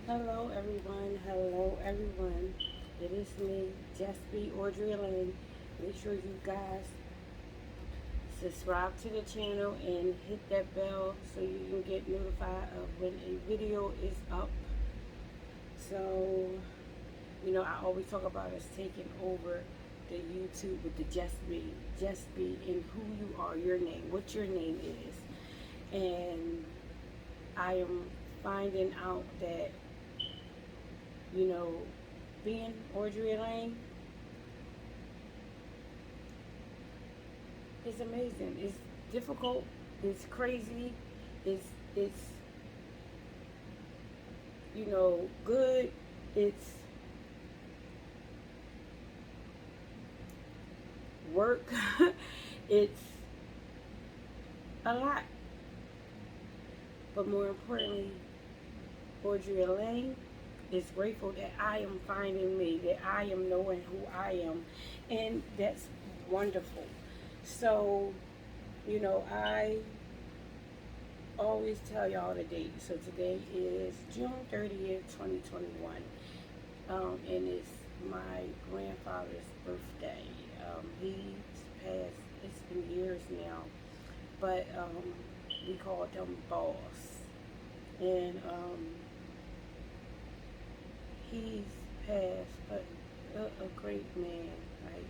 Hello everyone, hello everyone. It is me, Just B Audrey Lane. Make sure you guys subscribe to the channel and hit that bell so you can get notified of when a video is up. So, I always talk about us taking over the YouTube with the Just B, and who you are, your name, what your name is. And I am finding out that, you know, being Audrey Lane is amazing. It's difficult. It's crazy. It's good. It's work. It's a lot. But more importantly, Audrey Lane is grateful that I am finding me, that I am knowing who I am, and that's wonderful. So, I always tell y'all the date. So today is June 30th, 2021. And it's my grandfather's birthday. He's passed, it's been years now, but we called him Boss. And he's passed, but a great man. Like,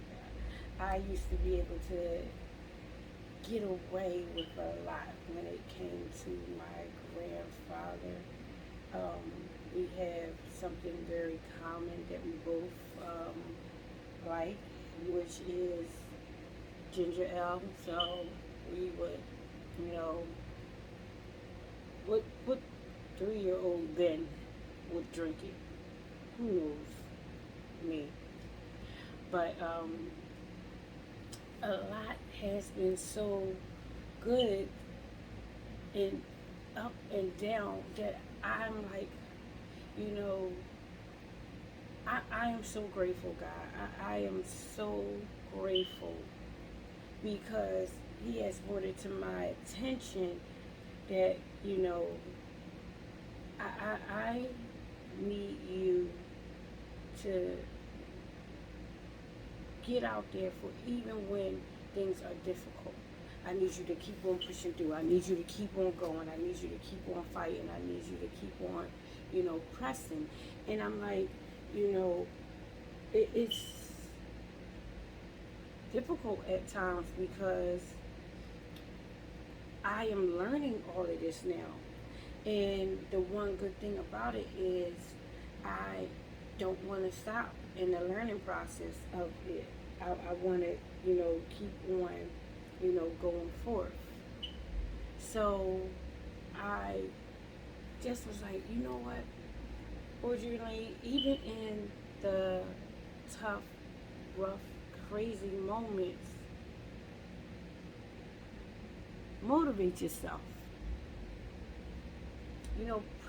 I used to be able to get away with a lot when it came to my grandfather. We have something very common that we both like, which is ginger ale. So we would, you know, what 3-year-old then would drink it? Who knows? Me. But a lot has been so good and up and down that I'm like, you know, I am so grateful, God. I am so grateful because He has brought it to my attention that, I need you to get out there for even when things are difficult. I need you to keep on pushing through. I need you to keep on going. I need you to keep on fighting. I need you to keep on, pressing. And I'm like, you know, it's difficult at times because I am learning all of this now. And the one good thing about it is I don't want to stop in the learning process of it. I want to, keep on, going forth. So I just was like, you know what, Audrey Lane, even in the tough, rough, crazy moments, motivate yourself.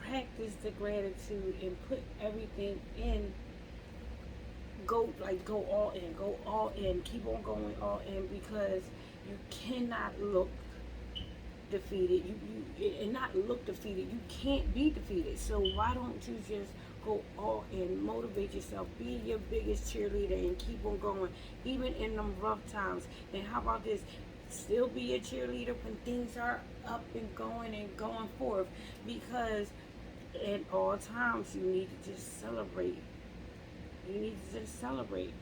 Practice the gratitude and put everything in. Go all in, keep on going all in because you cannot look defeated. You and not look defeated. You can't be defeated. So why don't you just go all in, motivate yourself, be your biggest cheerleader, and keep on going, even in them rough times. And how about this? Still be a cheerleader when things are up and going forth, because at all times you need to just celebrate. You need to just celebrate.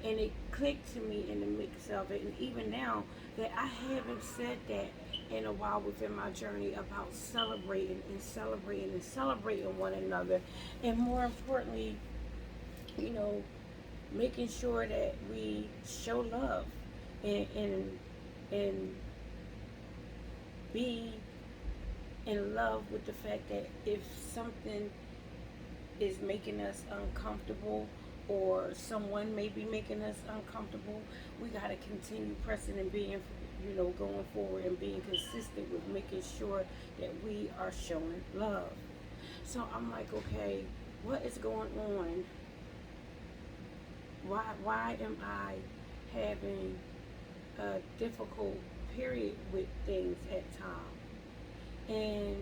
And it clicked to me in the mix of it, and even now that I haven't said that in a while within my journey about celebrating one another, and more importantly, you know, making sure that we show love and be in love with the fact that if something is making us uncomfortable or someone may be making us uncomfortable, we got to continue pressing and being, going forward and being consistent with making sure that we are showing love. So I'm like, okay, what is going on? Why am I having a difficult period with things at times? And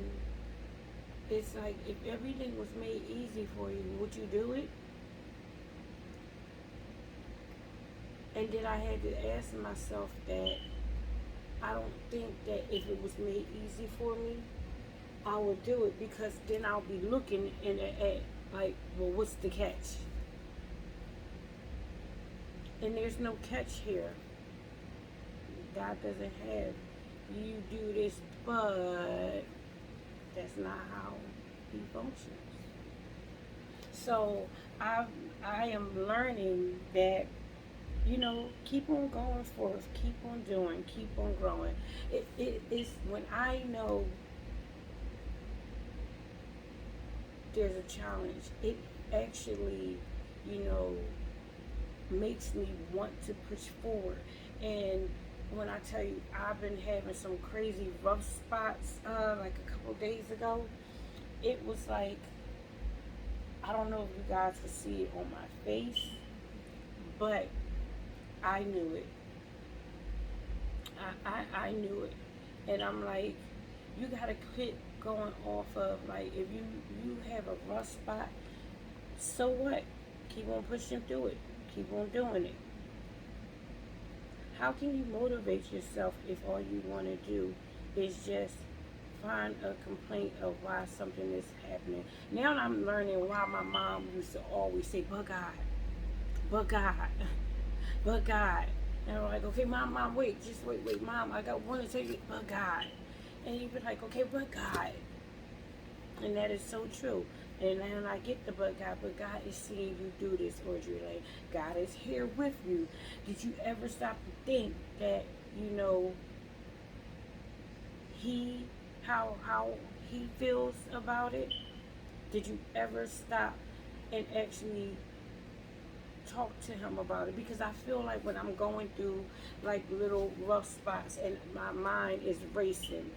It's like if everything was made easy for you, would you do it? And then I had to ask myself that I don't think that if it was made easy for me, I would do it, because then I'll be looking at like, well, what's the catch? And there's no catch here. God doesn't have you do this, but that's not how He functions. So I I am learning that, keep on going forth, keep on doing, keep on growing. It is when I know there's a challenge, it actually, you know, makes me want to push forward. And when I tell you, I've been having some crazy rough spots, like a couple days ago. It was like, I don't know if you guys could see it on my face, but I knew it. I knew it. And I'm like, you gotta quit going off of, like, if you have a rough spot, so what? Keep on pushing through it. Keep on doing it. How can you motivate yourself if all you want to do is just find a complaint of why something is happening? Now I'm learning why my mom used to always say, but God, but God, but God. And I'm like, okay, mom, wait, just wait, mom, I got one to tell you, but God. And you'd be like, okay, but God. And that is so true. And then I get the but God is seeing you do this, Audrey. Like, God is here with you. Did you ever stop to think that, you know, He, how He feels about it? Did you ever stop and actually talk to Him about it? Because I feel like when I'm going through like little rough spots and my mind is racing,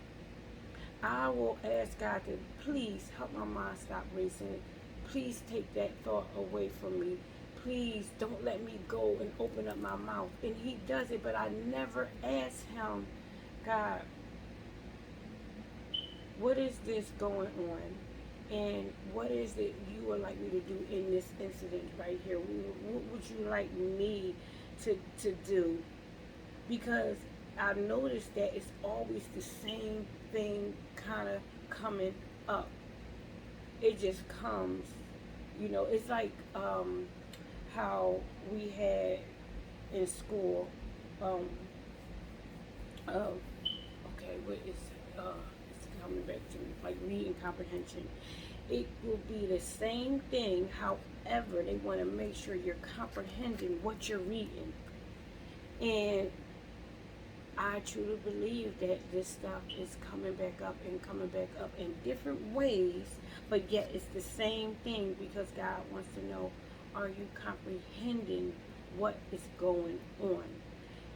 I will ask God to please help my mind stop racing. Please take that thought away from me. Please don't let me go and open up my mouth. And He does it, but I never ask Him, God, what is this going on? And what is it you would like me to do in this incident right here? What would you like me to do? Because I noticed that it's always the same thing kind of coming up. It just comes, it's like how we had in school. Um, okay, what is it's coming back to me, like reading comprehension. It will be the same thing, however, they want to make sure you're comprehending what you're reading. And I truly believe that this stuff is coming back up and coming back up in different ways, but yet it's the same thing, because God wants to know, are you comprehending what is going on?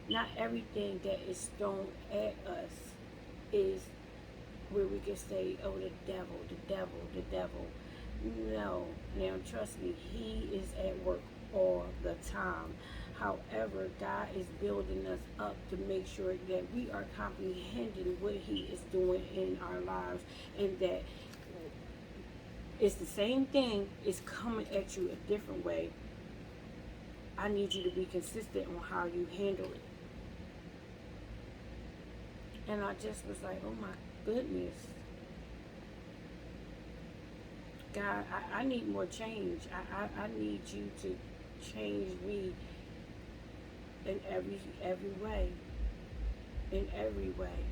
Not everything that is thrown at us is where we can say, oh, the devil, the devil, the devil. No. Now, trust me, He is at work all the time. However, God is building us up to make sure that we are comprehending what He is doing in our lives, and that it's the same thing, it's coming at you a different way. I need you to be consistent on how you handle it. And I just was like, oh my goodness. God, I need more change. I need you to change me in every way. In every way.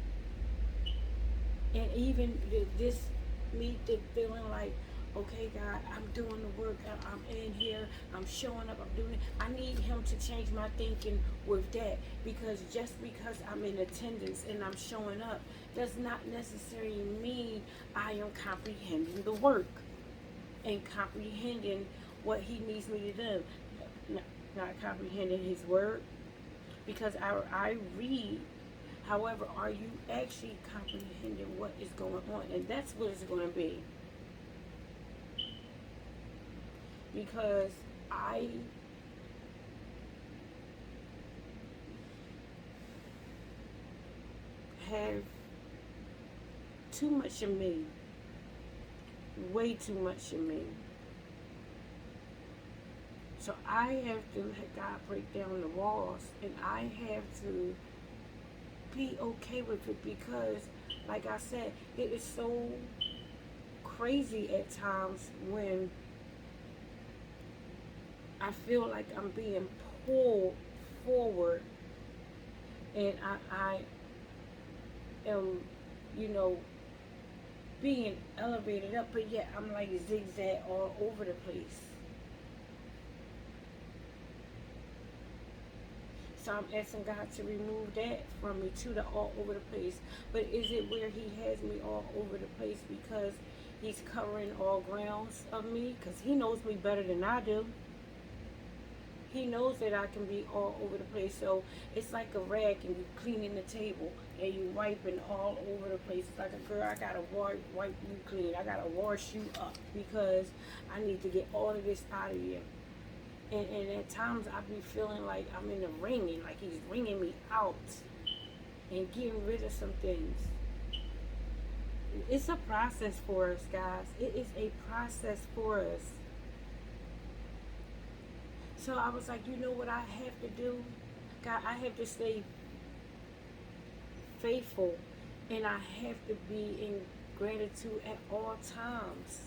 And even this, me feeling like, okay, God, I'm doing the work. I'm in here. I'm showing up. I'm doing it. I need Him to change my thinking with that, because just because I'm in attendance and I'm showing up does not necessarily mean I am comprehending the work and comprehending what He needs me to do. Not comprehending His word, because I read. However, are you actually comprehending what is going on? And that's what it's going to be. Because I have too much of me way too much in me. So I have to let God break down the walls, and I have to be okay with it because, like I said, it is so crazy at times when I feel like I'm being pulled forward and I am, you know, being elevated up, but yet I'm like zigzag all over the place. So I'm asking God to remove that from me too, the all over the place. But is it where He has me all over the place because He's covering all grounds of me? Because He knows me better than I do. He knows that I can be all over the place. So it's like a rag and you cleaning the table and you wiping all over the place. It's like a girl, I gotta wipe you clean. I gotta wash you up because I need to get all of this out of you. And at times I be feeling like I'm in the ringing, like He's wringing me out and getting rid of some things. It's a process for us, guys. It is a process for us. So I was like, you know what I have to do? God, I have to stay faithful and I have to be in gratitude at all times.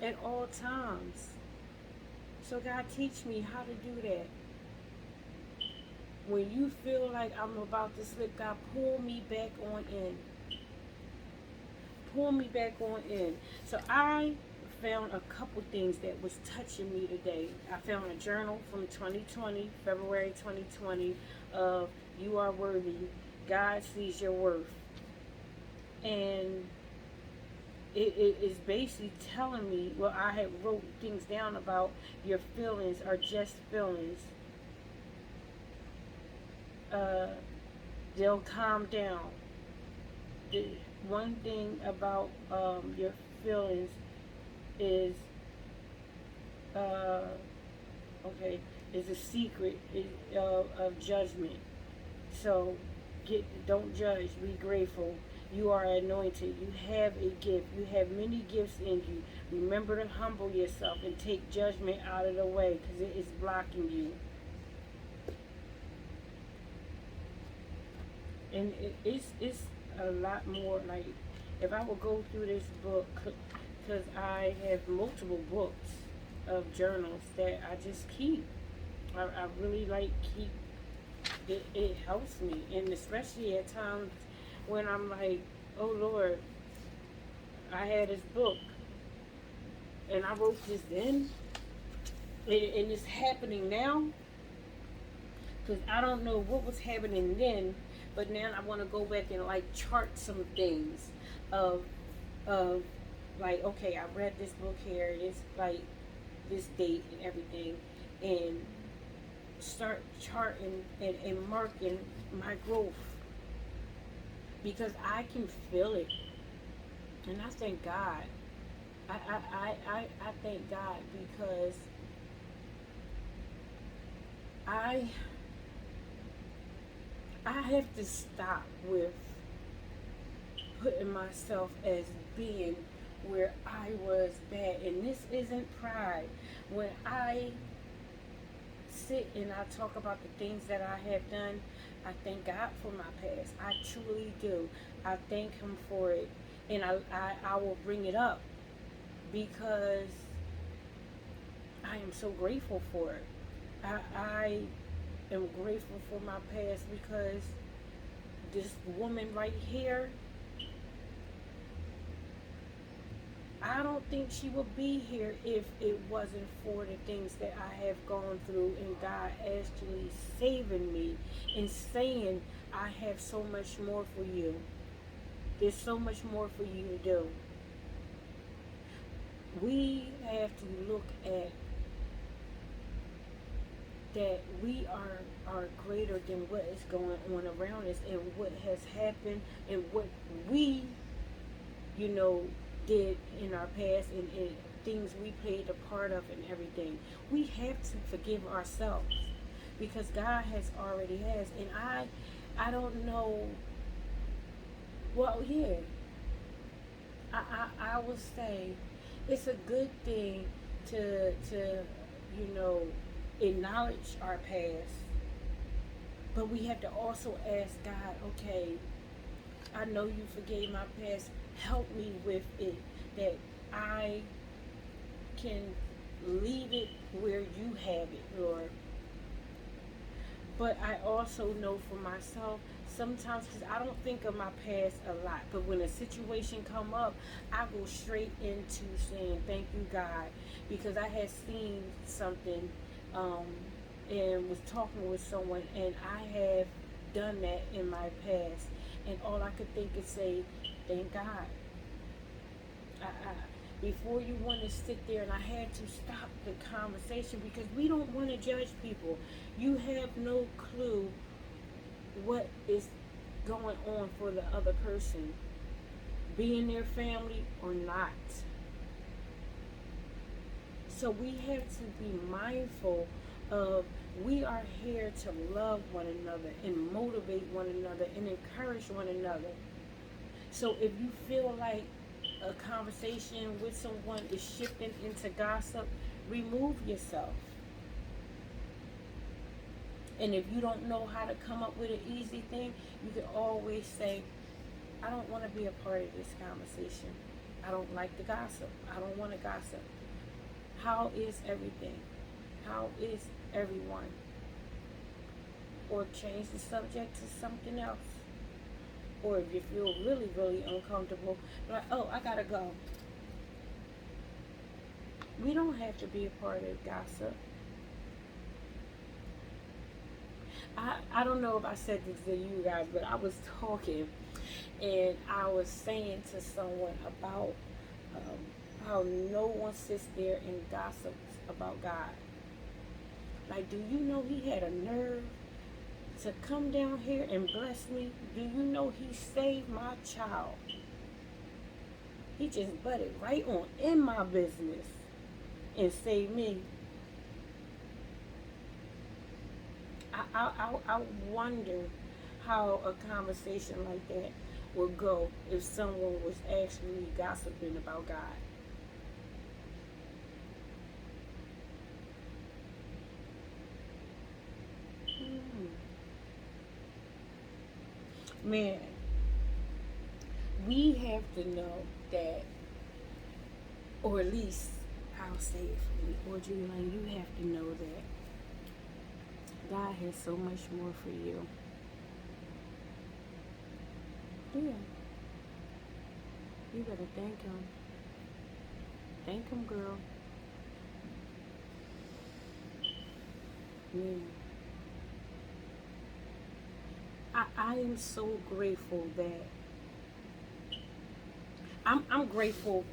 At all times. So God, teach me how to do that. When you feel like I'm about to slip, God, pull me back on in. Pull me back on in. So I found a couple things that was touching me today. I found a journal from 2020, February 2020, of You Are Worthy. God sees your worth. And it is basically telling me, well, I had wrote things down about your feelings are just feelings. They'll calm down. The one thing about your feelings is, okay, is a secret of judgment. So don't judge, be grateful. You are anointed. You have a gift. You have many gifts in you. Remember to humble yourself and take judgment out of the way because it is blocking you. And it's a lot more. Like, if I would go through this book, because I have multiple books of journals that I just keep. I really like keep. It helps me, and especially at times when I'm like, oh Lord, I had this book and I wrote this then, and it's happening now, because I don't know what was happening then, but now I want to go back and like chart some things of like, okay, I read this book here, it's like this date and everything, and start charting and marking my growth because I can feel it. And I thank God. I thank God because I I have to stop with putting myself as being where I was bad. And this isn't pride. When I sit and I talk about the things that I have done, I thank God for my past. I truly do. I thank Him for it. And I will bring it up because I am so grateful for it. I am grateful for my past because this woman right here, I don't think she would be here if it wasn't for the things that I have gone through and God actually saving me and saying, I have so much more for you. There's so much more for you to do. We have to look at that we are greater than what is going on around us and what has happened and what we, did in our past and things we played a part of and everything. We have to forgive ourselves because God already has. And I don't know. Well, yeah. I would say it's a good thing to you know acknowledge our past, but we have to also ask God, okay, I know you forgave my past. Help me with it, that I can leave it where you have it, Lord. But I also know for myself, sometimes, because I don't think of my past a lot, but when a situation come up, I go straight into saying thank you, God, because I had seen something, um, and was talking with someone, and I have done that in my past, and all I could think is say thank God. Before you want to sit there, and I had to stop the conversation because we don't want to judge people. You have no clue what is going on for the other person, being their family or not. So we have to be mindful of, we are here to love one another and motivate one another and encourage one another. So if you feel like a conversation with someone is shifting into gossip, remove yourself. And if you don't know how to come up with an easy thing, you can always say, I don't want to be a part of this conversation. I don't like the gossip. I don't want to gossip. How is everything? How is everyone? Or change the subject to something else. Or if you feel really, really uncomfortable, like, oh, I gotta go. We don't have to be a part of gossip. I don't know if I said this to you guys, but I was talking and I was saying to someone about how no one sits there and gossips about God. Like, do you know he had a nerve to come down here and bless me? Do you know he saved my child? He just butted right on in my business and saved me. I wonder how a conversation like that would go if someone was actually gossiping about God. Hmm. Man, we have to know that, or at least I'll say it for me, or Julian, you have to know that God has so much more for you. Yeah, you better thank Him. Thank Him, girl. Yeah. I am so grateful that I'm grateful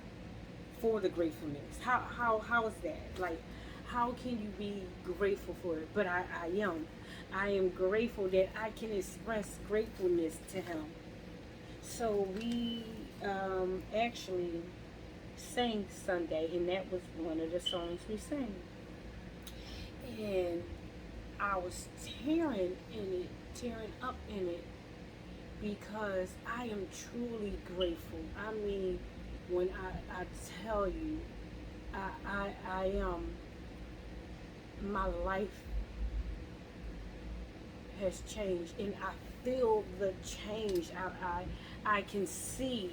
for the gratefulness. How is that? Like, how can you be grateful for it? But I am. I am grateful that I can express gratefulness to Him. So we actually sang Sunday, and that was one of the songs we sang. And I was tearing up in it, because I am truly grateful. I mean, when I tell you, I am, my life has changed, and I feel the change. I can see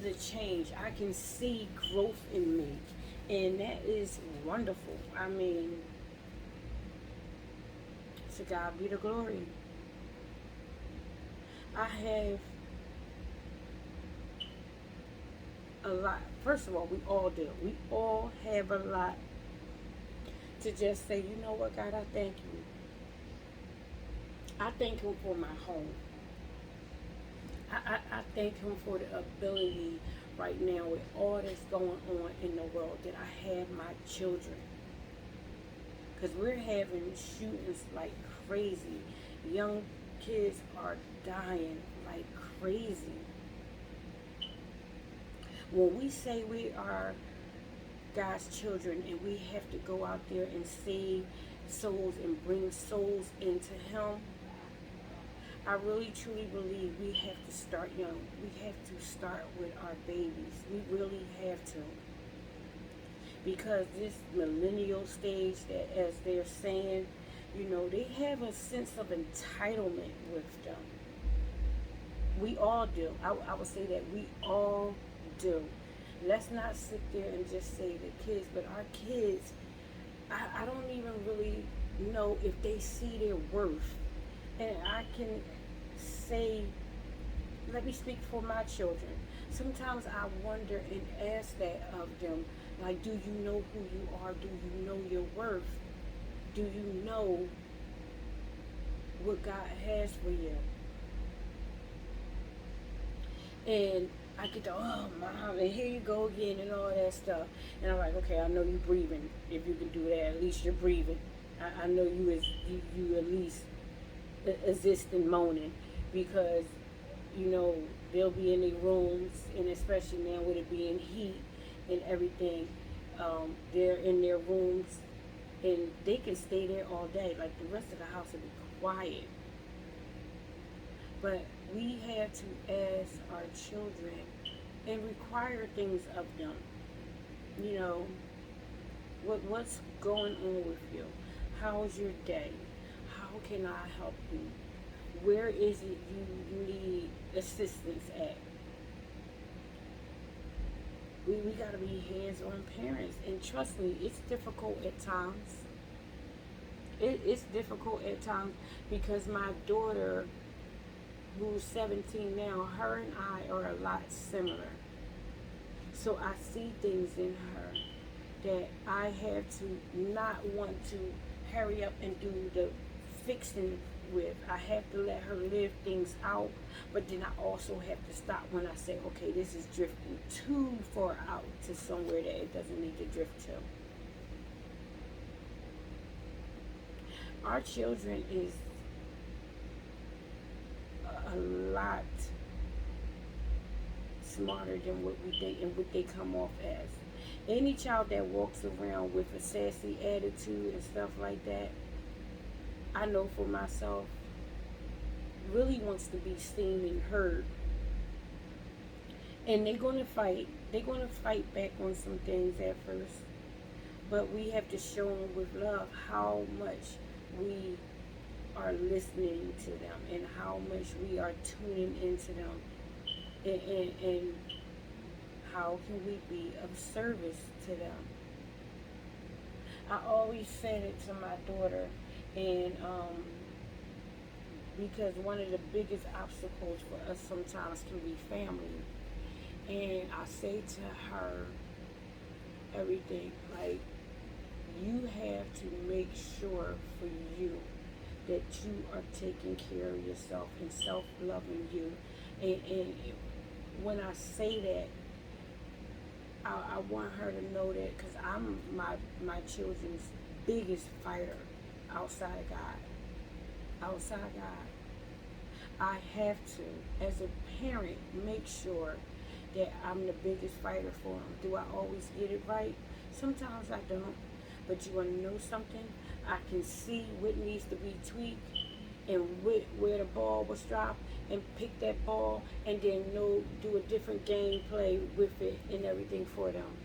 the change. I can see growth in me, and that is wonderful. I mean, to God be the glory. I have a lot. First of all, we all do. We all have a lot to just say, you know what, God, I thank you. I thank Him for my home. I thank Him for the ability right now, with all that's going on in the world, that I have my children. Because we're having shootings like crazy. Young kids are dying like crazy. When we say we are God's children and we have to go out there and save souls and bring souls into Him, I really truly believe we have to start young. We have to start with our babies. We really have to. Because this millennial stage, that as they're saying, they have a sense of entitlement with them. We all do. I would say that we all do. Let's not sit there and just say the kids, but our kids, I don't even really know if they see their worth. And I can say, let me speak for my children. Sometimes I wonder and ask that of them, like, do you know who you are? Do you know your worth? Do you know what God has for you? And I get the, oh, mom, and here you go again, and all that stuff. And I'm like, okay, I know you breathing. If you can do that, at least you're breathing. I know you at least exist and moaning, because they'll be in their rooms, and especially now with it being heat and everything, they're in their rooms and they can stay there all day. Like, the rest of the house will be quiet. But we have to ask our children and require things of them. What's going on with you? How is your day? How can I help you? Where is it you need assistance at? We got to be hands-on parents. And trust me, it's difficult at times. It's difficult at times, because my daughter, who's 17 now, her and I are a lot similar. So I see things in her that I have to not want to hurry up and do the fixing with. I have to let her live things out, but then I also have to stop when I say, okay, this is drifting too far out to somewhere that it doesn't need to drift to. Our children is a lot smarter than what we think and what they come off as. Any child that walks around with a sassy attitude and stuff like that, I know for myself, really wants to be seen and heard. And they're going to fight. They're going to fight back on some things at first. But we have to show them with love how much we are listening to them and how much we are tuning into them. And how can we be of service to them? I always said it to my daughter, and because one of the biggest obstacles for us sometimes can be family. And I say to her everything, like, you have to make sure for you that you are taking care of yourself and self-loving you. And when I say that, I want her to know that, because I'm my children's biggest fighter outside of God. Outside of God. I have to, as a parent, make sure that I'm the biggest fighter for them. Do I always get it right? Sometimes I don't. But you want to know something? I can see what needs to be tweaked and where the ball was dropped, and pick that ball, and then do a different gameplay with it and everything for them.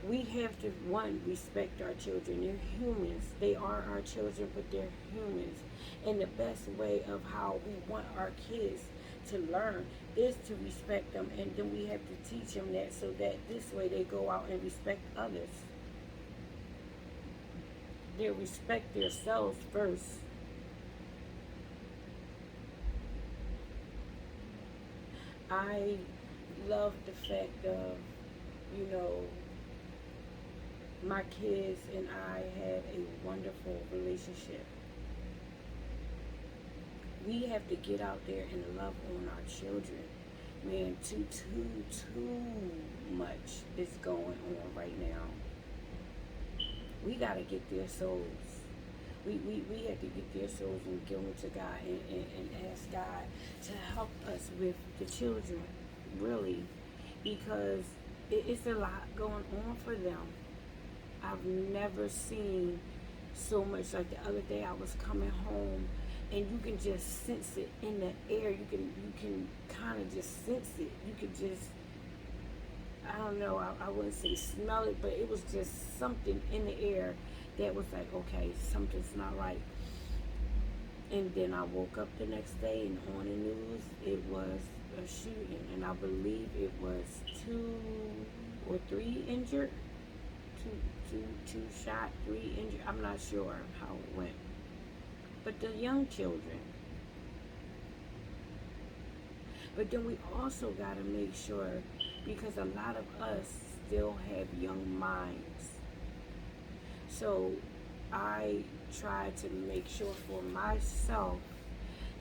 We have to, one, respect our children. They're humans. They are our children, but they're humans. And the best way of how we want our kids to learn is to respect them. And then we have to teach them that, so that this way they go out and respect others. They respect themselves first. I love the fact of, my kids and I have a wonderful relationship. We have to get out there and love on our children. Man, too much is going on right now. We got to get their souls. We have to get their souls and give them to God, and ask God to help us with the children, really, because it's a lot going on for them. I've never seen so much. Like, the other day I was coming home and you can just sense it in the air. You can kind of just sense it. You could just, I don't know, I wouldn't say smell it, but it was just something in the air that was like, okay, something's not right. And then I woke up the next day, and on the news it was a shooting, and I believe it was 2 or 3 injured, two shot, 3 injured. I'm not sure how it went, but the young children. But then we also got to make sure, because a lot of us still have young minds. So I try to make sure for myself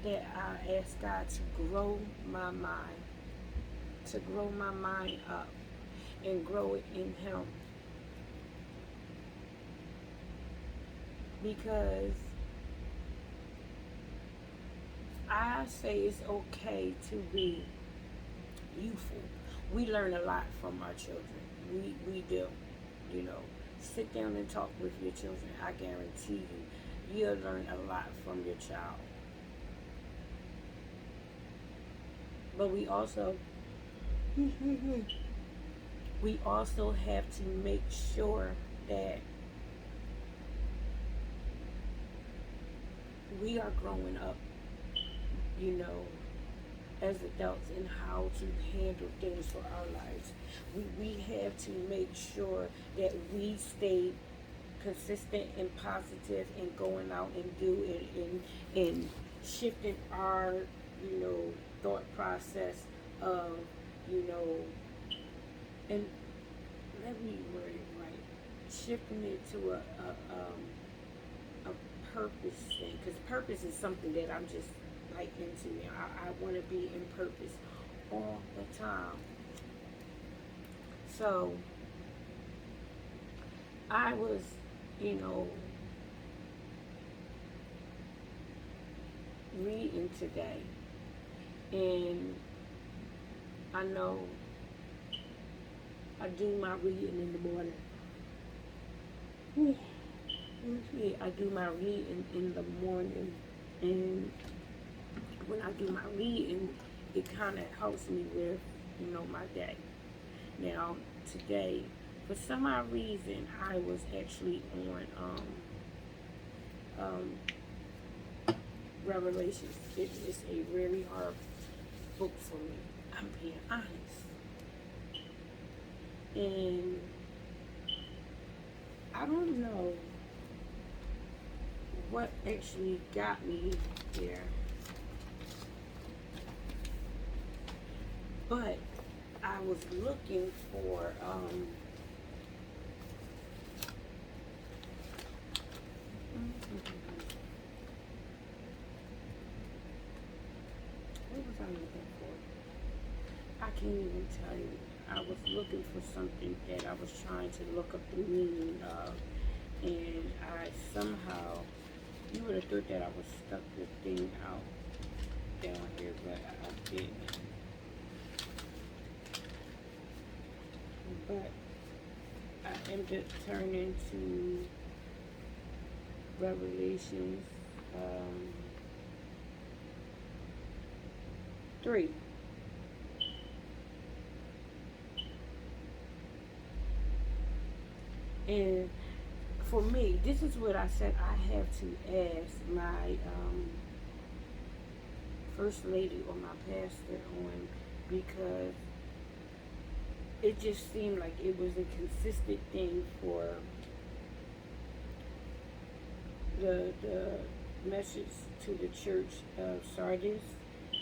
that I ask God to grow my mind, up and grow it in Him. Because I say it's okay to be youthful. We learn a lot from our children. We do. You know, sit down and talk with your children. I guarantee you'll learn a lot from your child. But we also have to make sure that we are growing up, you know, as adults, in how to handle things for our lives. We have to make sure that we stay consistent and positive and going out and do it, and shifting our, thought process of, you know, and let me word it right, shifting it to a purpose thing, because purpose is something that I'm just like into. I want to be in purpose all the time. So I was, reading today, and I know I do my reading in the morning. I do my reading in the morning, and when I do my reading, it kind of helps me with, my day. Now, today, for some odd reason, I was actually on Revelations. It is a very hard book for me. I'm being honest. And I don't know what actually got me there, but I was looking for what was I looking for? I can't even tell you. I was looking for something that I was trying to look up the meaning of, and I somehow, you would have thought that I was stuck this thing out down here, but I didn't. But I am just turning to Revelations 3. And for me, this is what I said I have to ask my first lady or my pastor on, because it just seemed like it was a consistent thing for the message to the church of Sardis,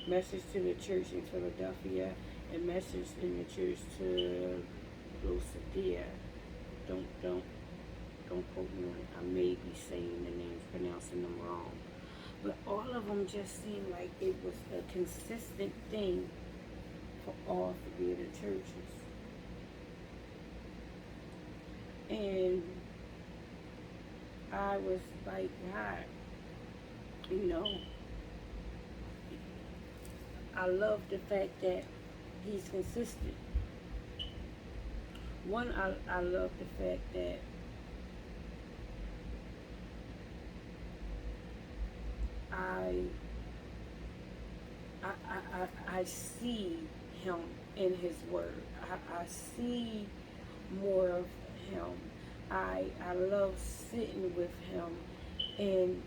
message to the church in Philadelphia, and message in the church to Laodicea. Don't quote me on it. I may be saying the names, pronouncing them wrong. But all of them just seemed like it was a consistent thing for all 3 of the churches. And I was like, God, I love the fact that He's consistent. One, I love the fact that I I see him in his word. I see more of him. I love sitting with him, and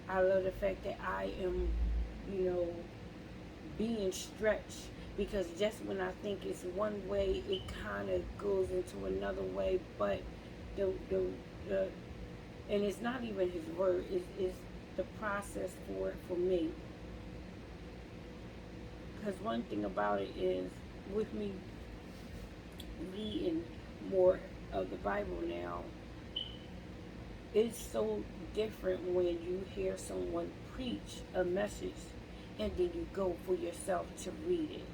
I love the fact that I am, you know, being stretched, because just when I think it's one way, it kind of goes into another way. But the and it's not even his word. It's the process for me. Because one thing about it is, with me reading more of the Bible now, it's so different when you hear someone preach a message and then you go for yourself to read it.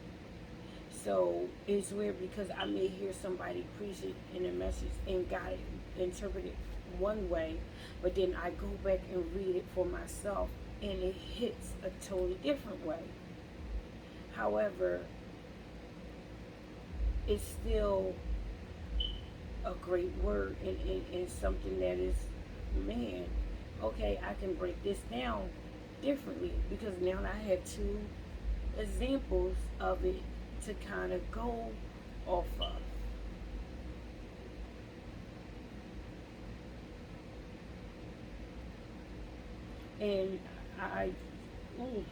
So it's weird because I may hear somebody preach it in a message and got it interpreted one way, but then I go back and read it for myself and it hits a totally different way. However, it's still a great word, and something that is, man, okay, I can break this down differently, because now I have two examples of it to kind of go off of. And I, ooh,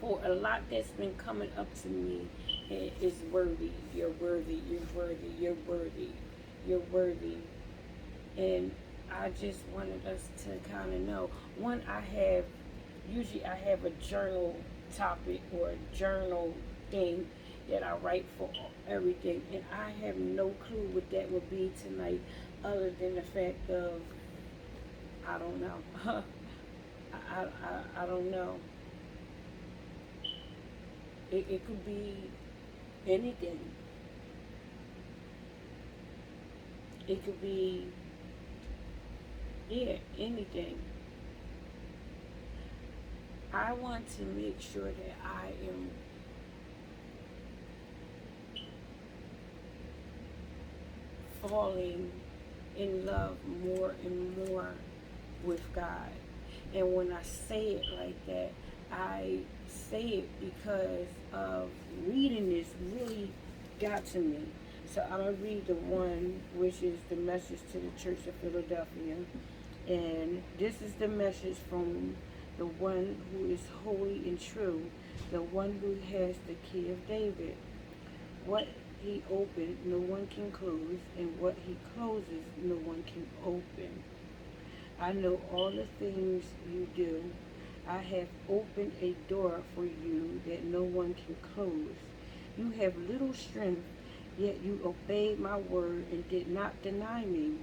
for a lot that's been coming up to me, is worthy. You're worthy. You're worthy. You're worthy. You're worthy. And I just wanted us to kind of know. One, usually I have a journal topic or a journal thing that I write for everything, and I have no clue what that would be tonight, other than the fact of, I don't know. I don't know. It could be anything. It could be, yeah, anything. I want to make sure that I am falling in love more and more with God. And when I say it like that, I say it because of reading this really got to me. So I'm going to read the one which is the message to the Church of Philadelphia. And this is the message from the one who is holy and true, the one who has the key of David. What he opened, no one can close, and what he closes, no one can open. I know all the things you do. I have opened a door for you that no one can close. You have little strength, yet you obeyed my word and did not deny me.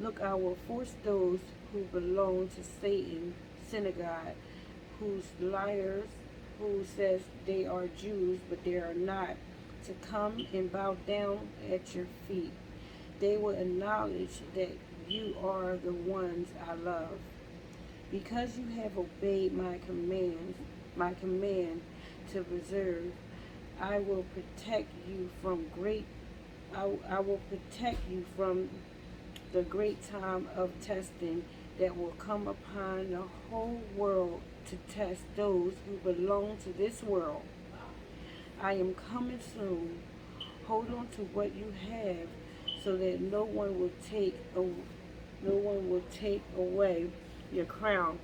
Look, I will force those who belong to Satan's synagogue, whose liars, who says they are Jews, but they are not, to come and bow down at your feet. They will acknowledge that you are the ones I love. Because you have obeyed my command to preserve, I will protect you from I will protect you from the great time of testing that will come upon the whole world to test those who belong to this world. I am coming soon. Hold on to what you have, so that no one will take away your crown.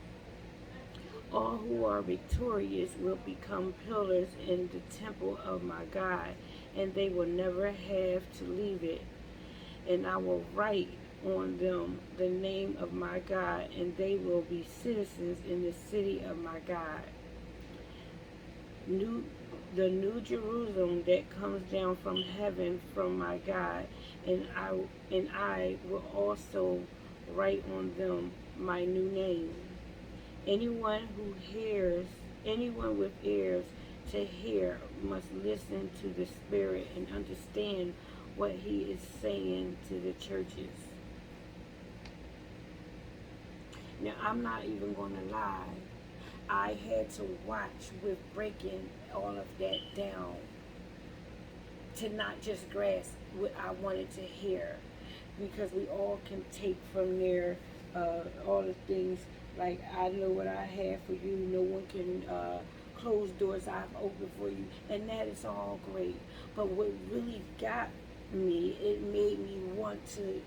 All who are victorious will become pillars in the temple of my God, and they will never have to leave it. And I will write on them the name of my God, and they will be citizens in the city of my God. New, the new Jerusalem that comes down from heaven from my God, and I will also write on them my new name. Anyone with ears to hear must listen to the Spirit and understand what he is saying to the churches. Now, I'm not even going to lie. I had to watch with breaking all of that down to not just grasp what I wanted to hear, because we all can take from there all the things Like, I know what I have for you. No one can close doors I've opened for you. And that is all great. But what really got me, it made me want to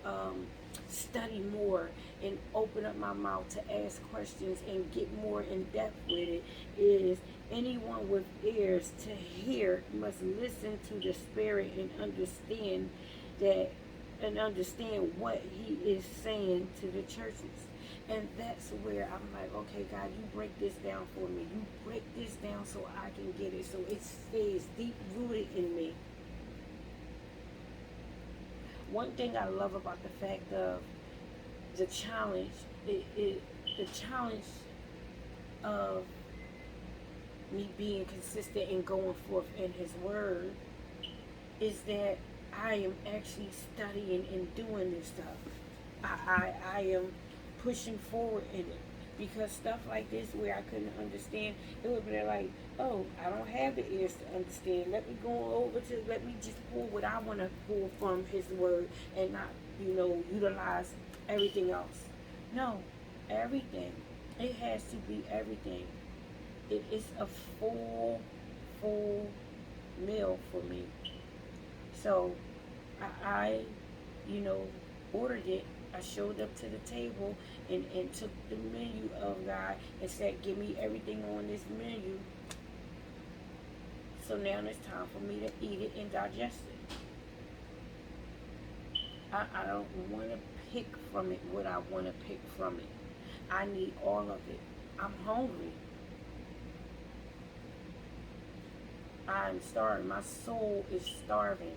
um, study more and open up my mouth to ask questions and get more in depth with it, is anyone with ears to hear must listen to the Spirit and that understand what he is saying to the churches. And that's where I'm like, okay, God, you break this down for me. You break this down so I can get it, so it stays deep rooted in me. One thing I love about the fact of the challenge, the challenge of me being consistent and going forth in His Word, is that I am actually studying and doing this stuff. I am pushing forward in it, because stuff like this where I couldn't understand, it would be like, oh, I don't have the ears to understand. Let me just pull what I want to pull from His Word and not, utilize everything else. No, everything. It has to be everything. It is a full meal for me. So I ordered it. I showed up to the table and took the menu of God and said, give me everything on this menu. So now it's time for me to eat it and digest it. I don't want to pick from it what I want to pick from it. I need all of it. I'm hungry. I'm starving. My soul is starving.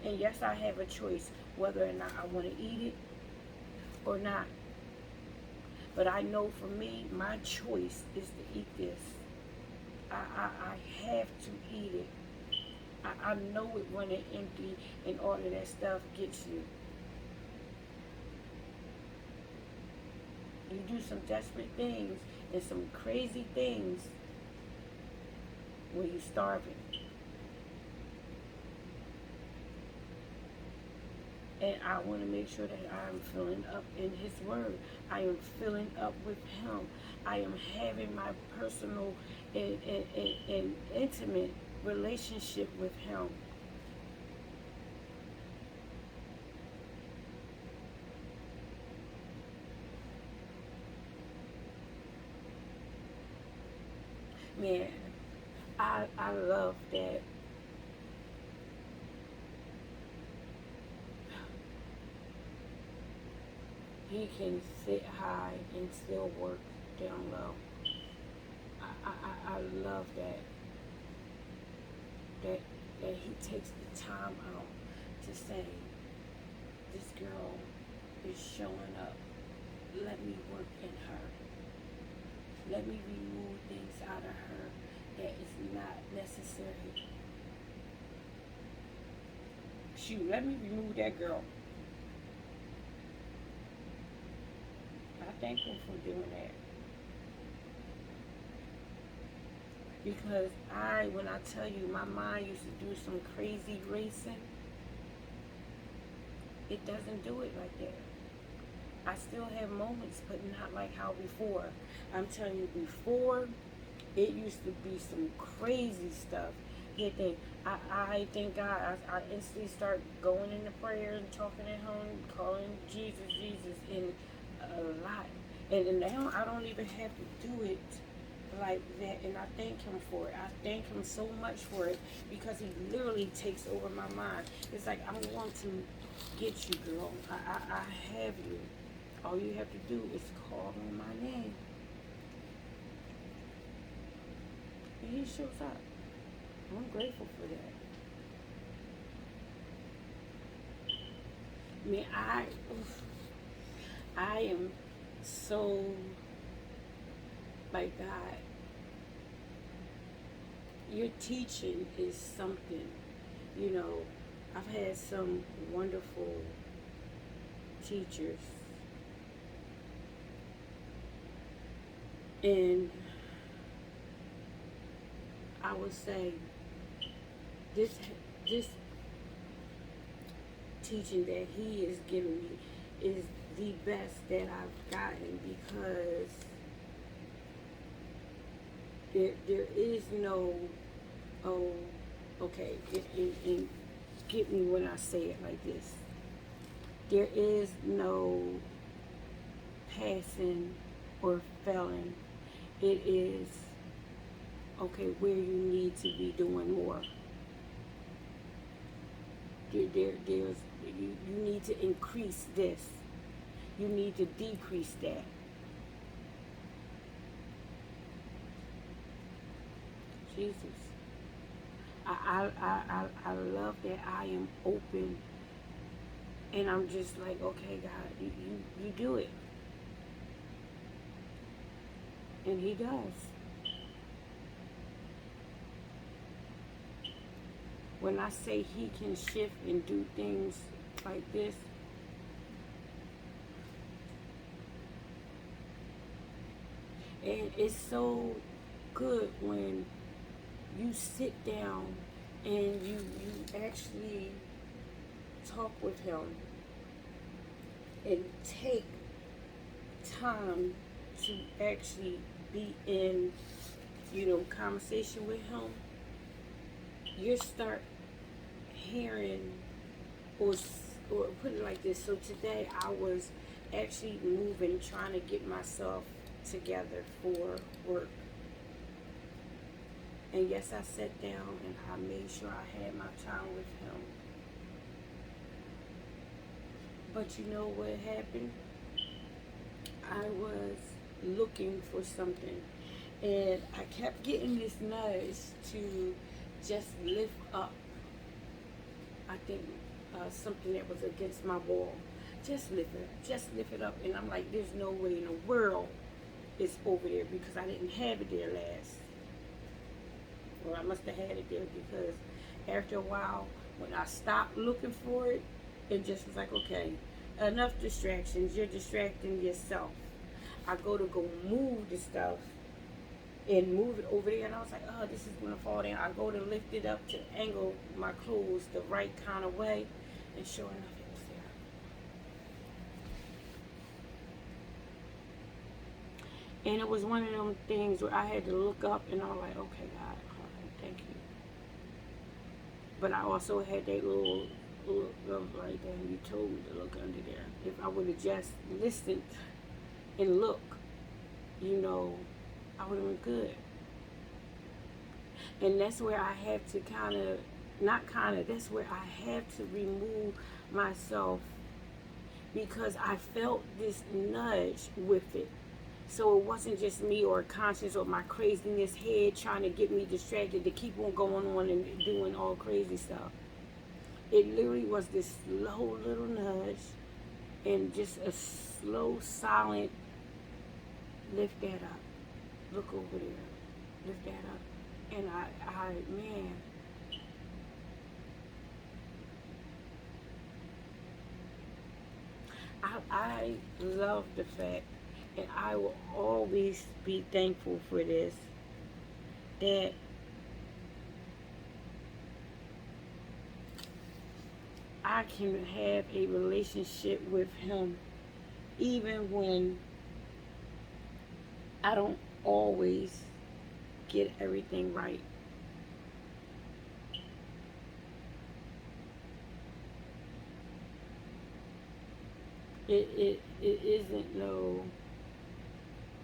And yes, I have a choice whether or not I want to eat it or not. But I know for me, my choice is to eat this. I have to eat it. I know it running empty and all of that stuff gets you. You do some desperate things and some crazy things when you're starving. And I want to make sure that I'm filling up in His Word. I am filling up with Him. I am having my personal and intimate relationship with Him. Man, I love that He can sit high and still work down low. I love that He takes the time out to say, this girl is showing up. Let me work in her. Let me remove things out of her that is not necessary. Shoot, let me remove that girl. I thank Him for doing that. Because when I tell you, my mind used to do some crazy racing, it doesn't do it like that. I still have moments, but not like how before. I'm telling you, before, it used to be some crazy stuff. I thank God. I instantly start going into prayer and talking at home, calling Jesus, Jesus, and a lot. And now I don't even have to do it like that, and I thank Him for it. I thank Him so much for it, because He literally takes over my mind. It's like, I want to get you, girl. I have you. All you have to do is call on my name, and He shows up. I'm grateful for that. I mean, I am so, like, God, your teaching is something. I've had some wonderful teachers, and I would say this teaching that He is giving me is the best that I've gotten, because there is no, oh, okay, and get me when I say it like this. There is no passing or failing. It is, okay, where you need to be doing more. There's, you need to increase this. You need to decrease that. Jesus. I love that I am open, and I'm just like, okay, God, you do it. And He does. When I say He can shift and do things like this, and it's so good when you sit down and you actually talk with Him and take time to actually be in, conversation with Him. You start hearing, or put it like this. So today I was actually moving, trying to get myself together for work. And yes, I sat down and I made sure I had my time with Him. But you know what happened? I was looking for something, and I kept getting this nudge to just lift up, I think, something that was against my wall. Just lift it up, just lift it up. And I'm like, there's no way in the world it's over there, because I didn't have it there last. Well, I must have had it there, because after a while, when I stopped looking for it, it just was like, okay, enough distractions. You're distracting yourself. I go to go move the stuff and move it over there, and I was like, oh, this is going to fall down. I go to lift it up to angle my clothes the right kind of way, and sure enough, it was there. And it was one of them things where I had to look up, and I was like, okay, God, all right, thank you. But I also had that little look like, damn, you told me to look under there. If I would have just listened and look, I would have been good. And that's where I have to that's where I have to remove myself, because I felt this nudge with it. So it wasn't just me or conscience or my craziness head trying to get me distracted to keep on going on and doing all crazy stuff. It literally was this slow little nudge, and just a slow, silent, lift that up. Look over there. Lift that up. And man, I love the fact, and I will always be thankful for this, that I can have a relationship with Him even when I don't always get everything right. It isn't no,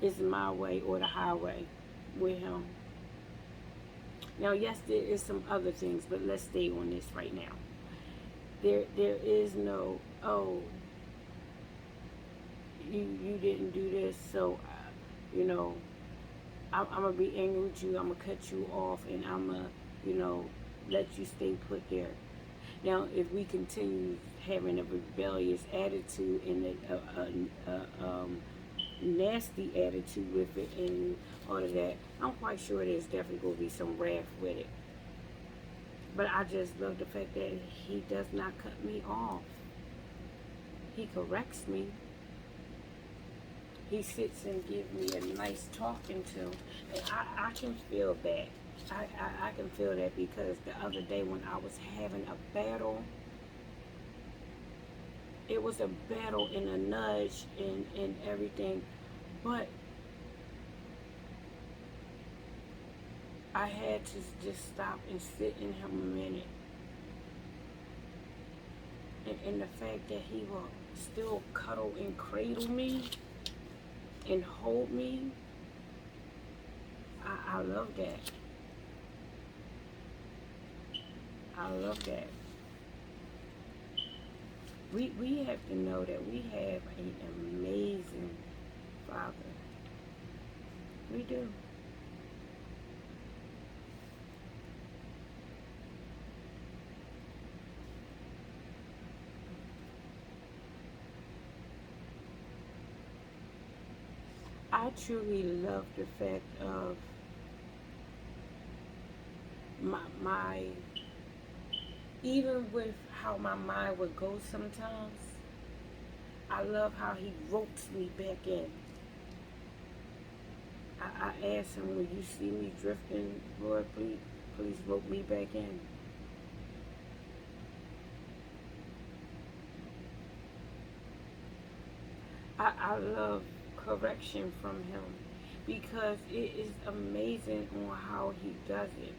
it's my way or the highway with Him. Now, yes, there is some other things, but let's stay on this right now. There is no, oh, you didn't do this, so I'm gonna be angry with you. I'm gonna cut you off, and I'm gonna let you stay put there. Now, if we continue having a rebellious attitude and a nasty attitude with it and all of that, I'm quite sure there's definitely going to be some wrath with it. But I just love the fact that He does not cut me off. He corrects me. He sits and gives me a nice talking to. And I can feel that. I can feel that, because the other day when I was having a battle, it was a battle and a nudge and everything. But I had to just stop and sit in him a minute. And the fact that he will still cuddle and cradle me and hold me, I love that. I love that. We have to know that we have an amazing Father. We do. I truly love the fact of my even with how my mind would go sometimes, I love how he ropes me back in. I ask him, when you see me drifting, Lord, please rope me back in. I love correction from him because it is amazing on how he does it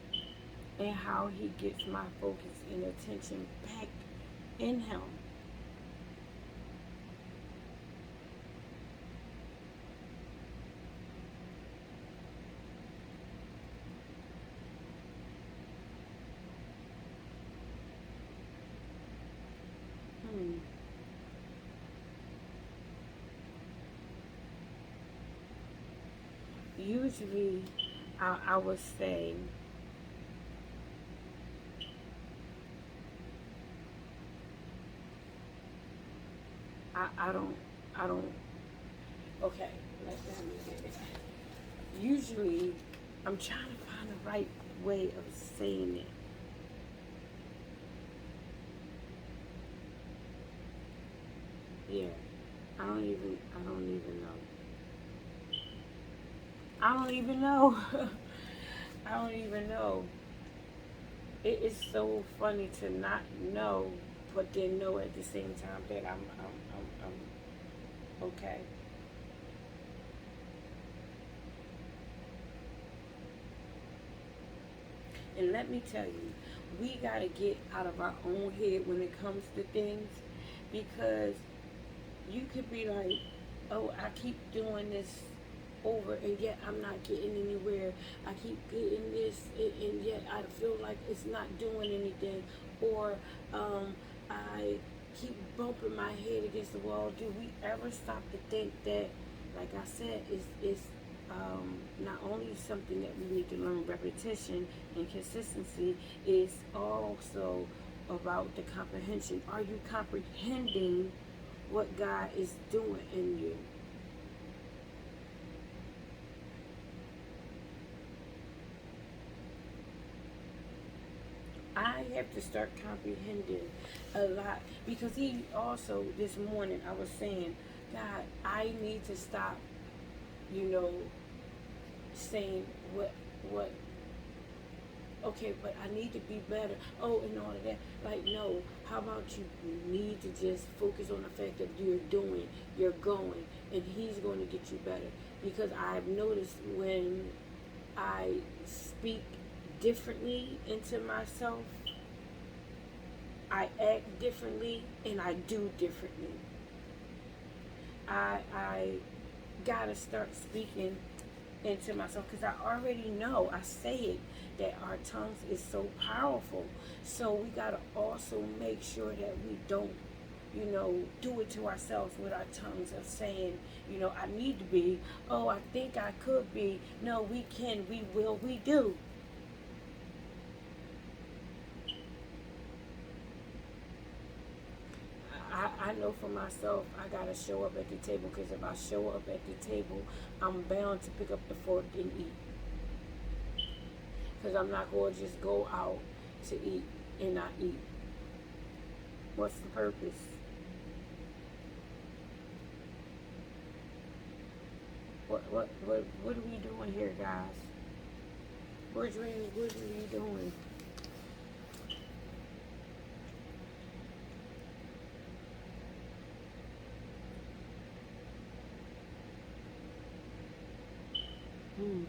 and how he gets my focus and attention back in him. Hmm. Usually, I would say, I don't, I don't, okay, let me get it. Usually, I'm trying to find the right way of saying it. Yeah, I don't even know. I don't even know. I don't even know. It is so funny to not know, but then know at the same time that I'm okay. And let me tell you, we gotta get out of our own head when it comes to things, because you could be like, oh, I keep doing this over and yet I'm not getting anywhere. I keep getting this and yet I feel like it's not doing anything. Or I keep bumping my head against the wall. Do we ever stop to think that, like I said, is not only something that we need to learn, repetition and consistency, is also about the comprehension. Are you comprehending what God is doing in you? I have to start comprehending a lot, because he also, this morning I was saying, God, I need to stop, you know, saying what okay, but I need to be better. Oh, and all of that. Like, no. How about you need to just focus on the fact that you're doing, you're going, and He's going to get you better. Because I've noticed when I speak differently into myself, I act differently, and I do differently. I gotta start speaking into myself, because I already know, I say it, that our tongues is so powerful. So we got to also make sure that we don't, do it to ourselves with our tongues of saying, I need to be, oh, I think I could be. No, we can, we will, we do. I know for myself, I got to show up at the table, because if I show up at the table, I'm bound to pick up the fork and eat. Because I'm not going to just go out to eat and not eat. What's the purpose? What are we doing here, guys? What are you doing? Mm.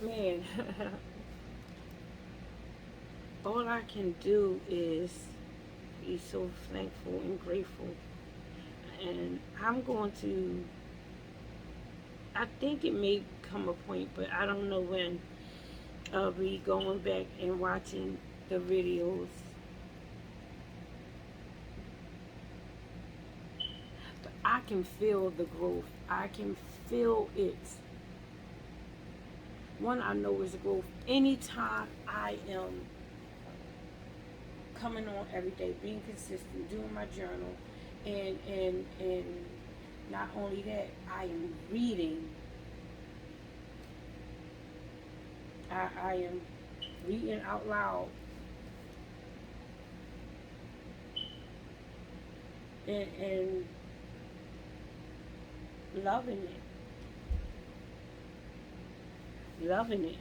Man, all I can do is be so thankful and grateful. And I'm going to, I think it may come a point, but I don't know when, I'll be going back and watching the videos. But I can feel the growth. I can feel it. One, I know is growth. Anytime I am coming on every day, being consistent, doing my journal, and not only that, I am reading. I am reading out loud, and loving it, loving it.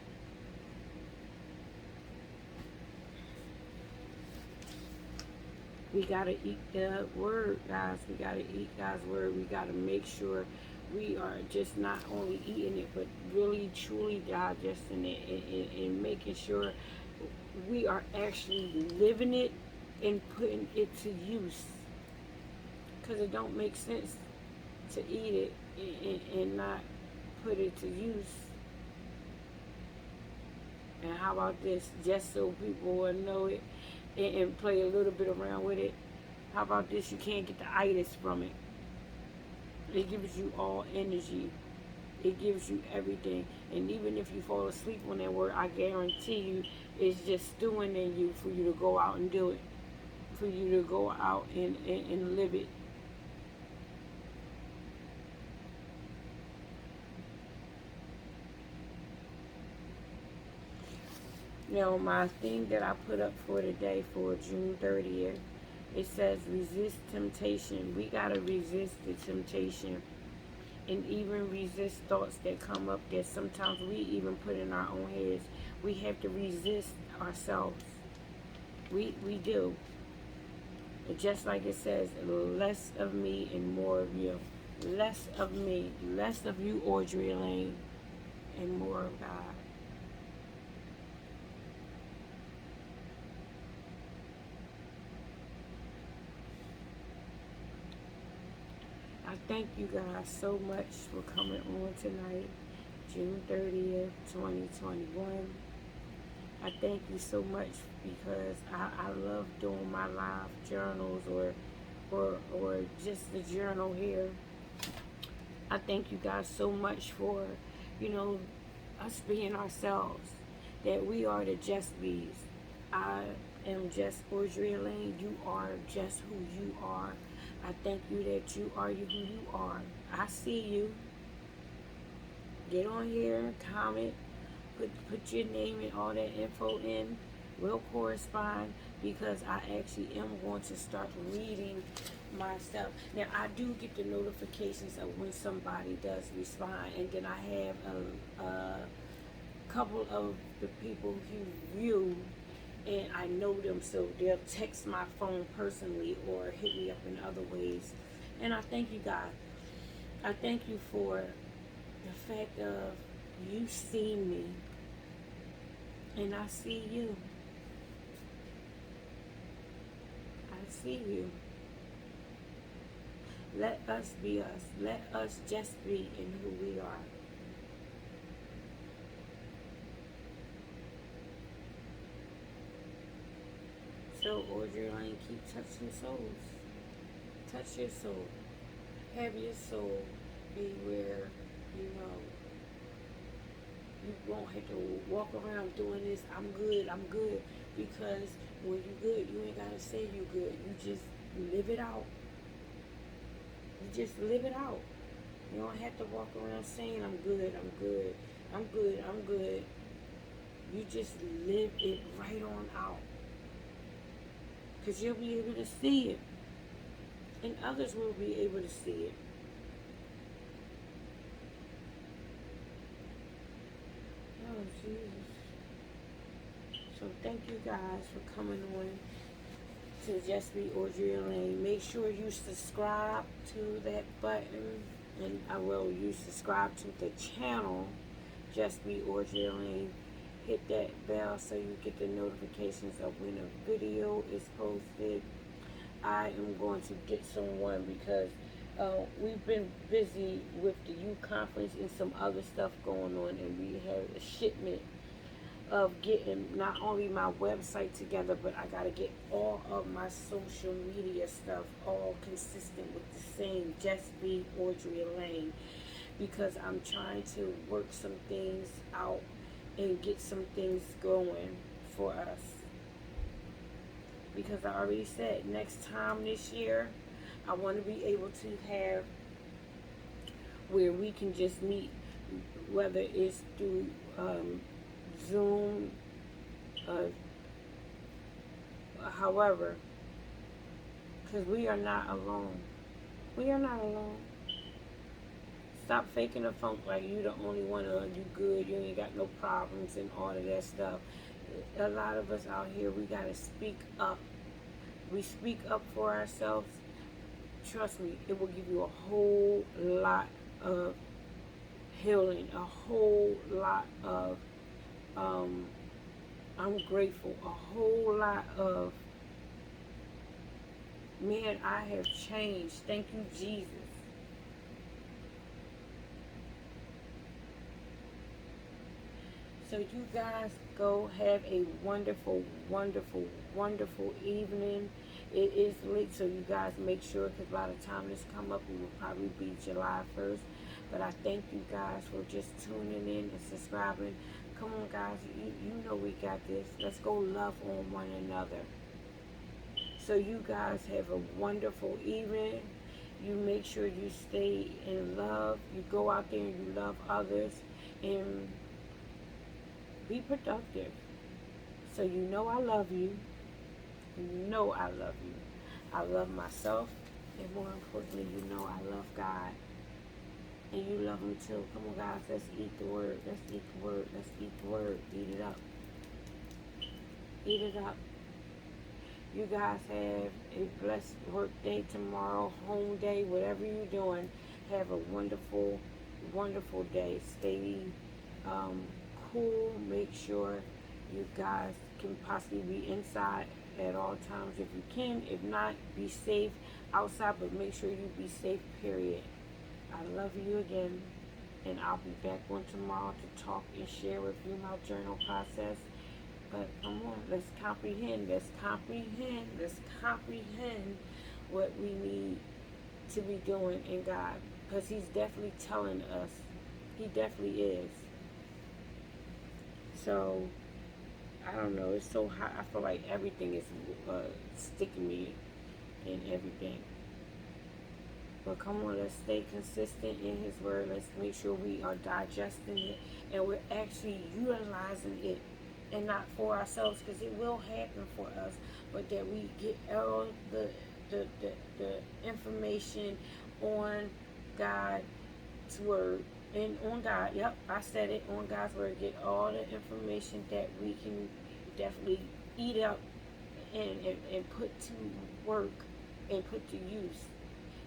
We gotta eat the word, guys. We gotta eat God's word. We gotta make sure we are just not only eating it, but really truly digesting it, and making sure we are actually living it and putting it to use. Because it don't make sense to eat it and not put it to use. And how about this, just so people will know it and play a little bit around with it? How about this? You can't get the itis from it. It gives you all energy. It gives you everything. And even if you fall asleep on that word, I guarantee you it's just stewing in you for you to go out and do it. For you to go out and live it. Now, my thing that I put up for today for June 30th, it says resist temptation. We got to resist the temptation and even resist thoughts that come up that sometimes we even put in our own heads. We have to resist ourselves. We do. Just like it says, less of me and more of you. Less of me, less of you, Audrey Elaine, and more of God. I thank you guys so much for coming on tonight, June 30th, 2021. I thank you so much because I love doing my live journals or just the journal here. I thank you guys so much for, you know, us being ourselves, that we are the Just Bees. I am just Audrey Elaine. You are just who you are. I thank you that you are who you are. I see you. Get on here, comment, put your name and all that info in. We'll correspond because I actually am going to start reading myself. Now, I do get the notifications of when somebody does respond, and then I have a couple of the people who view, and I know them, so they'll text my phone personally or hit me up in other ways. And I thank you guys. I thank you for the fact of you see me and I see you. I see you. Let us be us. Let us just be in who we are. So, Audrey Lane, keep touching souls. Touch your soul. Have your soul be where, you know, you won't have to walk around doing this, I'm good. Because when you good, you ain't got to say you good. You just live it out. You just live it out. You don't have to walk around saying, I'm good, I'm good. You just live it right on out. Because you'll be able to see it. And others will be able to see it. Oh, Jesus. So thank you guys for coming on to Just Be Audrey Elaine. Make sure you subscribe to that button And I will you subscribe to the channel, Just Be Audrey Lane. Hit that bell so you get the notifications of when a video is posted. I am going to get someone because we've been busy with the youth conference and some other stuff going on, and we have a shipment of getting not only my website together, but I got to get all of my social media stuff all consistent with the same Just Be Audrey Lane, because I'm trying to work some things out and get some things going for us. Because I already said next time this year, I want to be able to have where we can just meet, whether it's through Zoom, however, because we are not alone. We are not alone. Stop faking the funk like you the only one, you good, you ain't got no problems and all of that stuff. A lot of us out here, we got to speak up. We speak up for ourselves. Trust me, it will give you a whole lot of healing, a whole lot of I'm grateful, a whole lot of, man, I have changed. Thank you, Jesus. So you guys go have a wonderful, wonderful, wonderful evening. It is late, so you guys make sure, because by the time this come up, it will probably be July 1st. But I thank you guys for just tuning in and subscribing. Come on, guys. You know we got this. Let's go love on one another. So you guys have a wonderful evening. You make sure you stay in love. You go out there and you love others. And be productive. So you know I love you. You know I love you. I love myself. And more importantly, you know I love God. And you love him too. Come on, guys. Let's eat the word. Let's eat the word. Let's eat the word. Eat it up. Eat it up. You guys have a blessed work day tomorrow, home day, whatever you're doing. Have a wonderful, wonderful day. Stay cool. Make sure you guys can possibly be inside at all times if you can. If not, be safe outside, but make sure you be safe, period. I love you again, and I'll be back on tomorrow to talk and share with you my journal process. But come on, let's comprehend what we need to be doing in God, because he's definitely telling us. He definitely is. So, I don't know, it's so hot. I feel like everything is sticking me in everything. But come on, let's stay consistent in his word. Let's make sure we are digesting it and we're actually utilizing it, and not for ourselves, because it will happen for us, but that we get all the information on God's word. And on God, yep, I said it, on God's word. Get all the information that we can definitely eat up and put to work and put to use,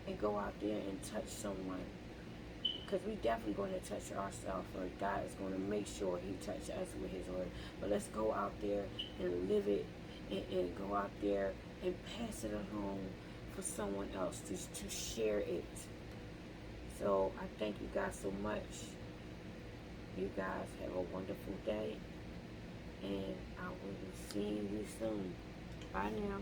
and go out there and touch someone, because we definitely going to touch ourselves, or God is going to make sure he touches us with his word. But let's go out there and live it, and go out there and pass it along for someone else to share it. So I thank you guys so much. You guys have a wonderful day, and I will be seeing you soon. Bye now.